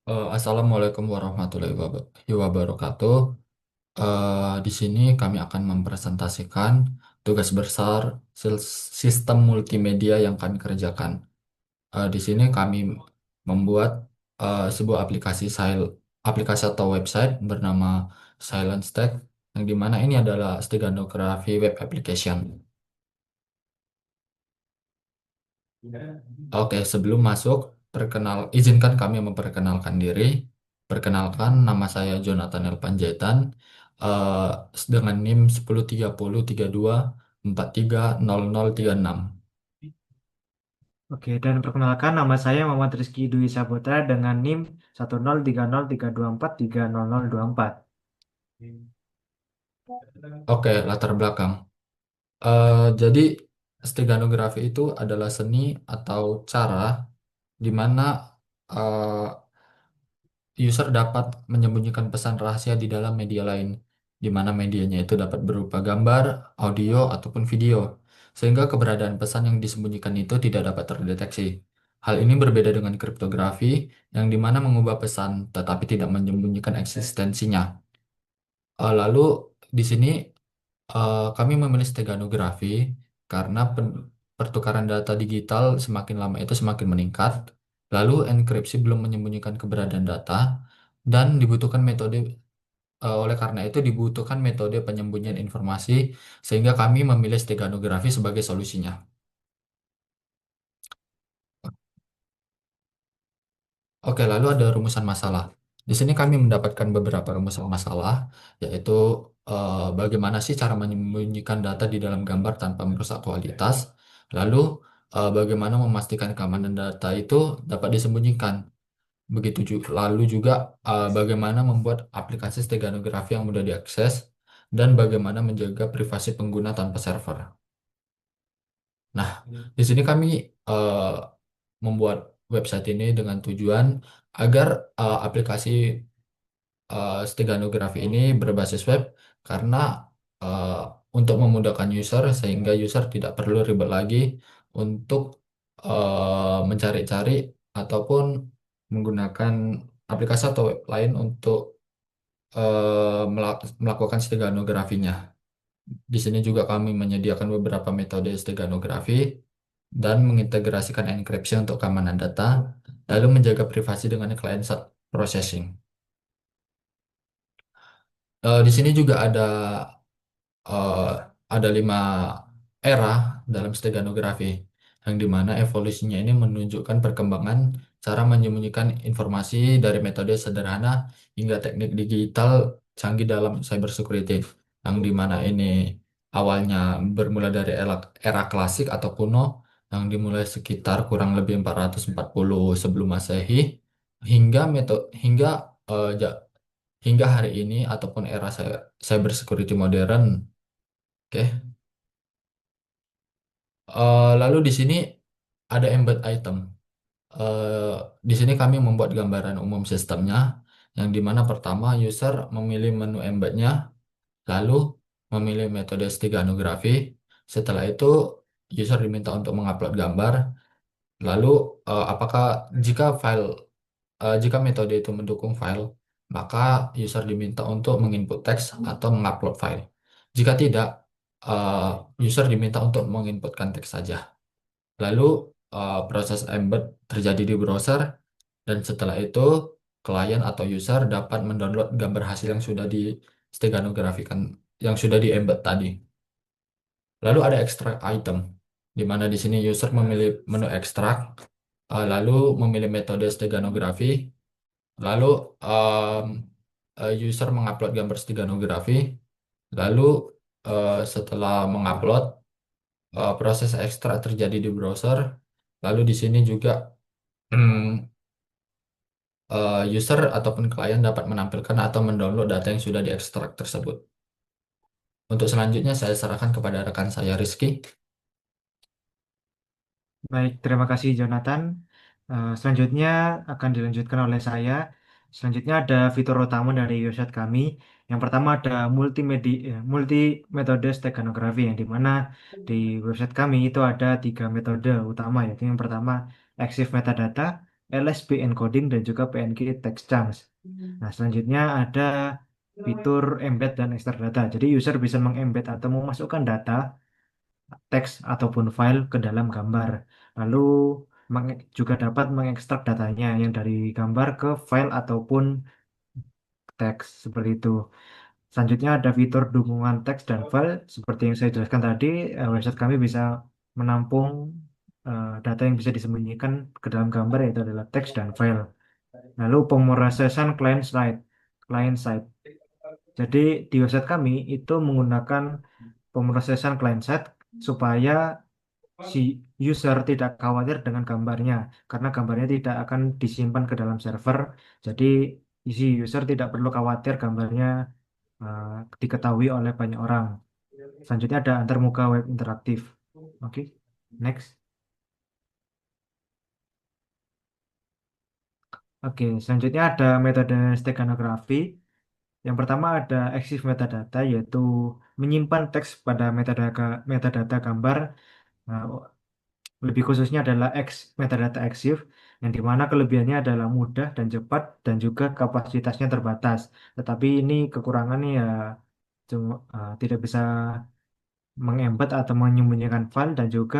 Assalamualaikum warahmatullahi wabarakatuh. Di sini kami akan mempresentasikan tugas besar sistem multimedia yang kami kerjakan. Di sini kami membuat sebuah aplikasi atau website bernama Silent Stack, yang dimana ini adalah steganography web application. Oke, sebelum masuk, izinkan kami memperkenalkan diri. Perkenalkan, nama saya Jonathan El Panjaitan, eh, dengan NIM 103032430036. Oke, dan perkenalkan nama saya Muhammad Rizky Dwi Saputra dengan NIM 1030324300024. Oke, latar belakang. Jadi, steganografi itu adalah seni atau cara di mana eh, user dapat menyembunyikan pesan rahasia di dalam media lain, di mana medianya itu dapat berupa gambar, audio, ataupun video, sehingga keberadaan pesan yang disembunyikan itu tidak dapat terdeteksi. Hal ini berbeda dengan kriptografi, yang di mana mengubah pesan tetapi tidak menyembunyikan eksistensinya. Lalu di sini kami memilih steganografi karena pertukaran data digital semakin lama itu semakin meningkat. Lalu enkripsi belum menyembunyikan keberadaan data dan oleh karena itu dibutuhkan metode penyembunyian informasi, sehingga kami memilih steganografi sebagai solusinya. Oke, lalu ada rumusan masalah. Di sini kami mendapatkan beberapa rumusan masalah, yaitu bagaimana sih cara menyembunyikan data di dalam gambar tanpa merusak kualitas, lalu bagaimana memastikan keamanan data itu dapat disembunyikan. Lalu juga bagaimana membuat aplikasi steganografi yang mudah diakses, dan bagaimana menjaga privasi pengguna tanpa server. Nah, di sini kami eh, membuat website ini dengan tujuan agar aplikasi steganografi ini berbasis web, karena eh, untuk memudahkan user sehingga user tidak perlu ribet lagi untuk mencari-cari ataupun menggunakan aplikasi atau web lain untuk melakukan steganografinya. Di sini juga kami menyediakan beberapa metode steganografi dan mengintegrasikan enkripsi untuk keamanan data, lalu menjaga privasi dengan client-side processing. Di sini juga eh, ada 5 era dalam steganografi, yang dimana evolusinya ini menunjukkan perkembangan cara menyembunyikan informasi dari metode sederhana hingga teknik digital canggih dalam cybersecurity, yang dimana ini awalnya bermula dari era klasik atau kuno, yang dimulai sekitar kurang lebih 440 sebelum Masehi, hingga eh, ja- hingga hari ini ataupun era cyber security modern. Oke. Lalu di sini ada embed item. Eh, di sini kami membuat gambaran umum sistemnya, yang dimana pertama user memilih menu embednya, lalu memilih metode steganografi. Setelah itu user diminta untuk mengupload gambar. Lalu apakah jika file jika metode itu mendukung file, maka user diminta untuk menginput teks atau mengupload file. Jika tidak, user diminta untuk menginputkan teks saja. Lalu proses embed terjadi di browser, dan setelah itu klien atau user dapat mendownload gambar hasil yang sudah di steganografikan, yang sudah di embed tadi. Lalu ada extract item, di mana di sini user memilih menu extract, lalu memilih metode steganografi, lalu em, user mengupload gambar steganografi, lalu setelah mengupload, proses ekstrak terjadi di browser, lalu di sini juga user ataupun klien dapat menampilkan atau mendownload data yang sudah diekstrak tersebut. Untuk selanjutnya saya serahkan kepada rekan saya Rizky. Baik, terima kasih Jonathan. Selanjutnya akan dilanjutkan oleh saya. Selanjutnya ada fitur utama dari website kami. Yang pertama ada multi metode steganography, yang dimana di website kami itu ada 3 metode utama, yaitu yang pertama EXIF metadata, LSB encoding dan juga PNG text chunks. Nah, selanjutnya ada fitur embed dan ekstrak data. Jadi user bisa mengembed atau memasukkan data, teks ataupun file ke dalam gambar. Lalu juga dapat mengekstrak datanya yang dari gambar ke file ataupun teks seperti itu. Selanjutnya ada fitur dukungan teks dan file. Seperti yang saya jelaskan tadi, website kami bisa menampung data yang bisa disembunyikan ke dalam gambar yaitu adalah teks dan file. Lalu pemrosesan client side. Client side. Jadi di website kami itu menggunakan pemrosesan client side supaya si user tidak khawatir dengan gambarnya karena gambarnya tidak akan disimpan ke dalam server. Jadi si user tidak perlu khawatir gambarnya eh, diketahui oleh banyak orang. Selanjutnya ada antarmuka web interaktif. Oke, next. Oke, selanjutnya ada metode steganografi. Yang pertama ada EXIF metadata, yaitu menyimpan teks pada metadata gambar. Nah, lebih khususnya adalah metadata EXIF, yang dimana kelebihannya adalah mudah dan cepat dan juga kapasitasnya terbatas. Tetapi ini kekurangannya ya cuma tidak bisa mengembed atau menyembunyikan file dan juga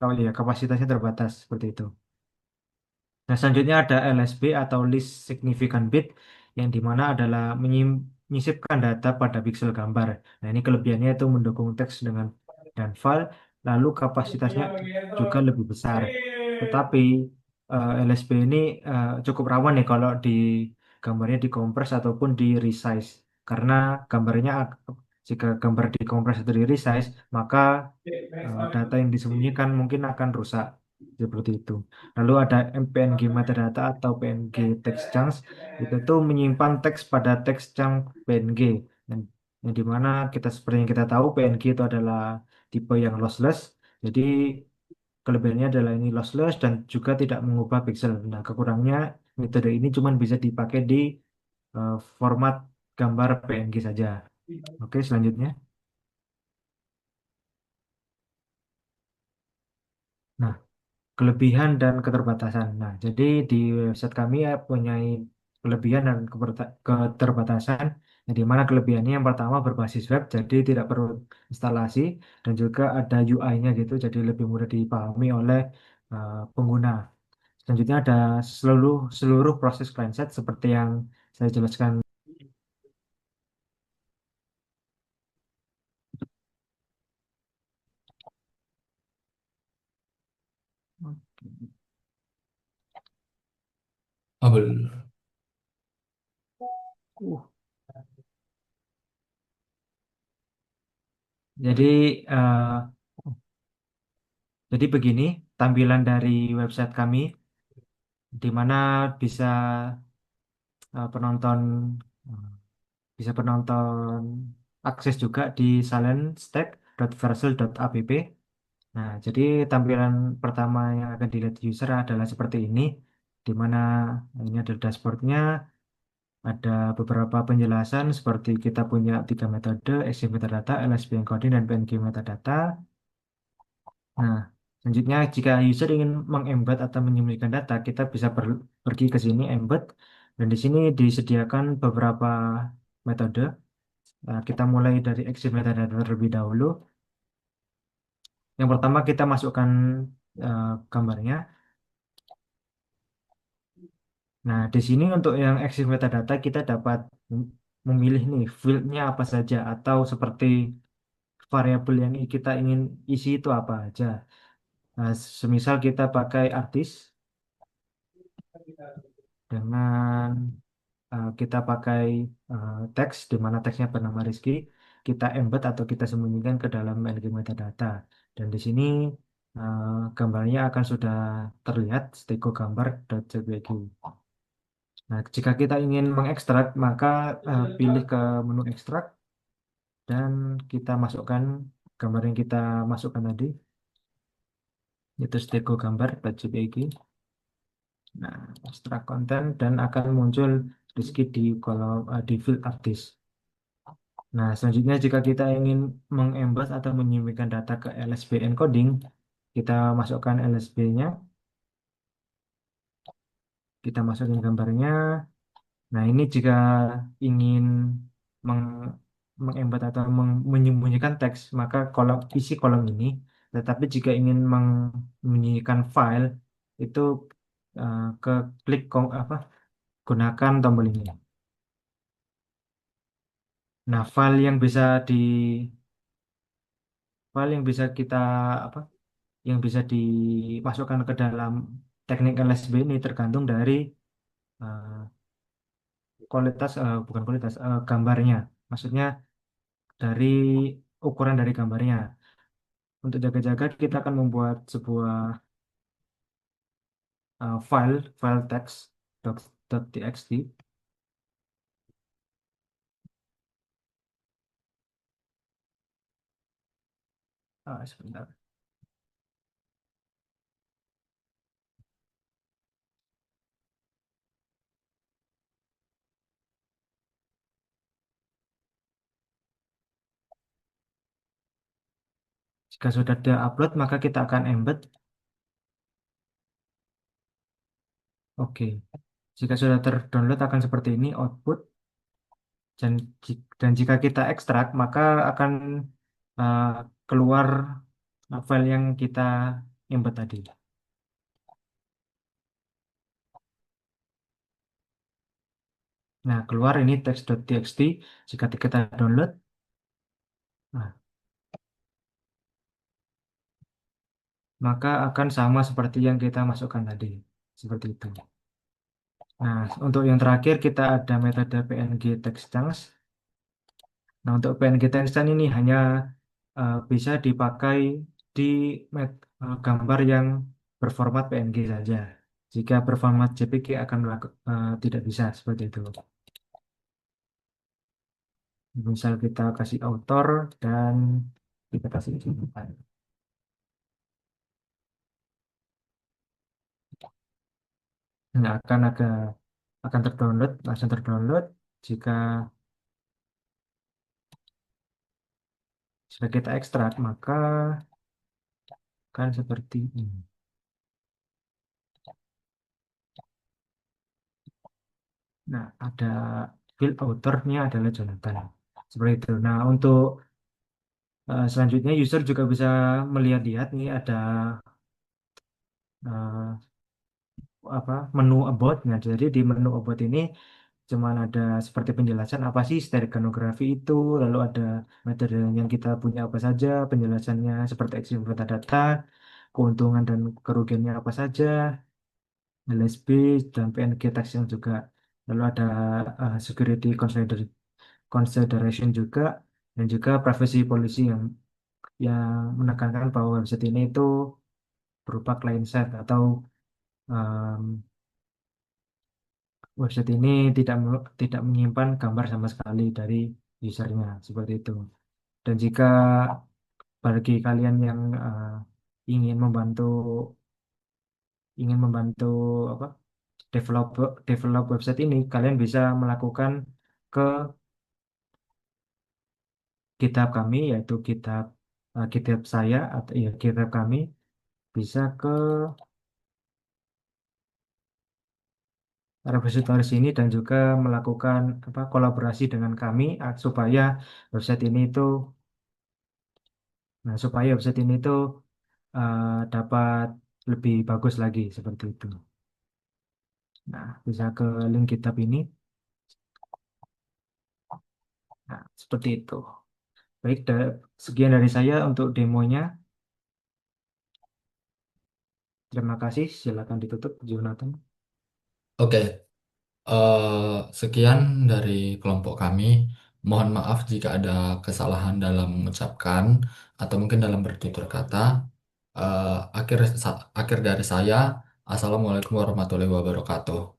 oh iya kapasitasnya terbatas seperti itu. Nah, selanjutnya ada LSB atau List Significant Bit yang dimana adalah menyisipkan data pada pixel gambar. Nah, ini kelebihannya itu mendukung teks dengan dan file, lalu kapasitasnya juga lebih besar. Tetapi LSB ini cukup rawan nih kalau di gambarnya dikompres ataupun di resize. Karena gambarnya jika gambar dikompres atau di resize, maka data yang disembunyikan mungkin akan rusak seperti itu. Lalu ada PNG metadata atau PNG text chunks itu tuh menyimpan teks pada text chunk PNG yang, yang dimana kita seperti yang kita tahu PNG itu adalah tipe yang lossless. Jadi kelebihannya adalah ini lossless dan juga tidak mengubah pixel. Nah, kekurangannya metode ini cuma bisa dipakai di format gambar PNG saja. Oke, selanjutnya. Nah, kelebihan dan keterbatasan. Nah, jadi di website kami ya punya kelebihan dan keterbatasan. Yang di mana kelebihannya yang pertama berbasis web, jadi tidak perlu instalasi dan juga ada UI-nya gitu, jadi lebih mudah dipahami oleh pengguna. Selanjutnya ada seluruh seluruh proses client side seperti yang saya jelaskan. Uh, jadi eh, jadi begini tampilan dari website kami, di mana bisa penonton eh, bisa penonton akses juga di silentstack.vercel.app. Nah, jadi tampilan pertama yang akan dilihat user adalah seperti ini, di mana ini adalah dashboardnya, ada beberapa penjelasan seperti kita punya tiga metode, EXIF metadata, LSB encoding, dan PNG metadata. Nah, selanjutnya jika user ingin mengembed atau menyembunyikan data, kita bisa pergi ke sini embed, dan di sini disediakan beberapa metode. Nah, kita mulai dari exit metadata terlebih dahulu. Yang pertama kita masukkan gambarnya. Nah, di sini untuk yang exit metadata kita dapat memilih nih fieldnya apa saja atau seperti variabel yang kita ingin isi itu apa aja. Nah, semisal kita pakai artis dengan kita pakai teks di mana teksnya bernama Rizky, kita embed atau kita sembunyikan ke dalam LG metadata. Dan di sini eh, gambarnya akan sudah terlihat stego gambar.jpg. Nah, jika kita ingin mengekstrak, maka pilih ke menu ekstrak dan kita masukkan gambar yang kita masukkan tadi, yaitu stego gambar.jpg. Nah, ekstrak konten dan akan muncul Rizky di kolom di field artis. Nah, selanjutnya jika kita ingin mengembed atau menyembunyikan data ke LSB encoding, kita masukkan LSB-nya. Kita masukin gambarnya. Nah, ini jika ingin meng mengembed atau menyembunyikan teks, maka kolom isi kolom ini. Tetapi jika ingin menyembunyikan file, itu ke klik gunakan tombol ini. Nah, file yang bisa kita apa yang bisa dimasukkan ke dalam teknik LSB ini tergantung dari eh, bukan kualitas, gambarnya. Maksudnya dari ukuran dari gambarnya. Untuk jaga-jaga kita akan membuat sebuah file text .txt. Sebentar. Jika sudah di-upload, maka kita akan embed. Oke. Jika sudah terdownload akan seperti ini output. Dan jika kita ekstrak, maka akan uh, keluar file yang kita embed tadi. Nah, keluar ini text.txt. Jika kita download, nah, maka akan sama seperti yang kita masukkan tadi. Seperti itu. Nah, untuk yang terakhir kita ada metode PNG text chunks. Nah, untuk PNG text chunks ini hanya bisa dipakai di gambar yang berformat PNG saja. Jika berformat JPG akan tidak bisa seperti itu. Misal kita kasih author dan kita kasih simpan. Nah, akan terdownload, langsung terdownload jika sudah kita ekstrak maka kan seperti ini. Nah, ada field authornya adalah Jonathan. Seperti itu. Nah, untuk selanjutnya user juga bisa melihat-lihat nih ada eh, menu about. Nah, jadi di menu about ini cuman ada seperti penjelasan apa sih stereoganografi itu, lalu ada metode yang kita punya apa saja, penjelasannya seperti action data, keuntungan dan kerugiannya apa saja, LSB dan PNG tax yang juga, lalu ada security consideration juga, dan juga privacy policy yang menekankan bahwa website ini itu berupa client side atau em, website ini tidak menyimpan gambar sama sekali dari usernya seperti itu. Dan jika bagi kalian yang ingin membantu ingin membantu apa develop develop website ini, kalian bisa melakukan ke GitHub kami, yaitu GitHub saya atau ya GitHub kami, bisa ke repository ini dan juga melakukan kolaborasi dengan kami supaya website ini itu supaya website ini tuh dapat lebih bagus lagi seperti itu. Nah, bisa ke link GitHub ini. Nah, seperti itu. Baik, sekian dari saya untuk demonya. Terima kasih. Silakan ditutup, Jonathan. Oke, sekian dari kelompok kami. Mohon maaf jika ada kesalahan dalam mengucapkan atau mungkin dalam bertutur kata. Eh, akhir akhir dari saya, Assalamualaikum warahmatullahi wabarakatuh.